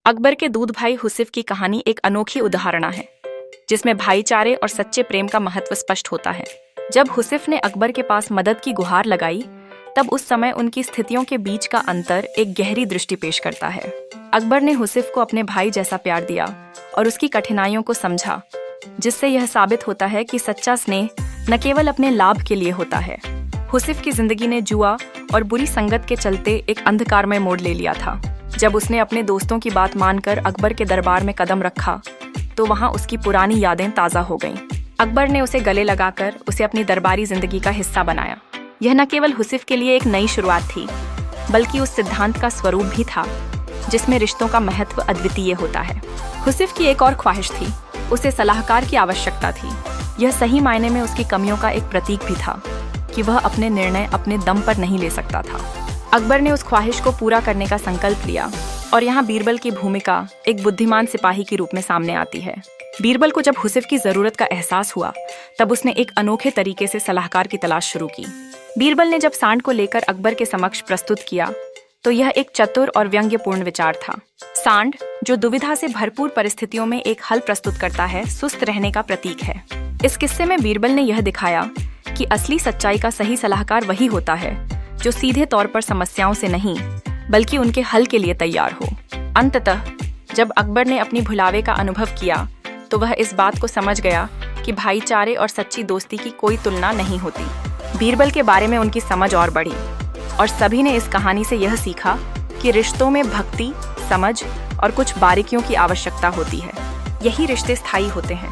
अकबर के दूध भाई हुसिफ की कहानी एक अनोखी उदाहरण है जिसमें भाईचारे और सच्चे प्रेम का महत्व स्पष्ट होता है। जब हुसिफ ने अकबर के पास मदद की गुहार लगाई तब उस समय उनकी स्थितियों के बीच का अंतर एक गहरी दृष्टि पेश करता है। अकबर ने हुसिफ को अपने भाई जैसा प्यार दिया और उसकी कठिनाइयों को समझा, जिससे यह साबित होता है कि सच्चा स्नेह न केवल अपने लाभ के लिए होता है। हुसिफ की जिंदगी ने जुआ और बुरी संगत के चलते एक अंधकारमय मोड़ ले लिया था। जब उसने अपने दोस्तों की बात मानकर अकबर के दरबार में कदम रखा तो वहां उसकी पुरानी यादें ताज़ा हो गईं। अकबर ने उसे गले लगाकर उसे अपनी दरबारी जिंदगी का हिस्सा बनाया। यह न केवल हुसिफ के लिए एक नई शुरुआत थी, बल्कि उस सिद्धांत का स्वरूप भी था जिसमें रिश्तों का महत्व अद्वितीय होता है। हुसिफ की एक और ख्वाहिश थी, उसे सलाहकार की आवश्यकता थी। यह सही मायने में उसकी कमियों का एक प्रतीक भी था कि वह अपने निर्णय अपने दम पर नहीं ले सकता था। अकबर ने उस ख्वाहिश को पूरा करने का संकल्प लिया और यहाँ बीरबल की भूमिका एक बुद्धिमान सिपाही के रूप में सामने आती है। बीरबल को जब हुसिफ की जरूरत का एहसास हुआ तब उसने एक अनोखे तरीके से सलाहकार की तलाश शुरू की। बीरबल ने जब सांड को लेकर अकबर के समक्ष प्रस्तुत किया तो यह एक चतुर और व्यंग्यपूर्ण विचार था। सांड, जो दुविधा से भरपूर परिस्थितियों में एक हल प्रस्तुत करता है, सुस्त रहने का प्रतीक है। इस किस्से में बीरबल ने यह दिखाया कि असली सच्चाई का सही सलाहकार वही होता है जो सीधे तौर पर समस्याओं से नहीं बल्कि उनके हल के लिए तैयार हो। अंततः जब अकबर ने अपनी भुलावे का अनुभव किया तो वह इस बात को समझ गया कि भाईचारे और सच्ची दोस्ती की कोई तुलना नहीं होती। बीरबल के बारे में उनकी समझ और बढ़ी और सभी ने इस कहानी से यह सीखा कि रिश्तों में भक्ति, समझ और कुछ बारीकियों की आवश्यकता होती है। यही रिश्ते स्थायी होते हैं।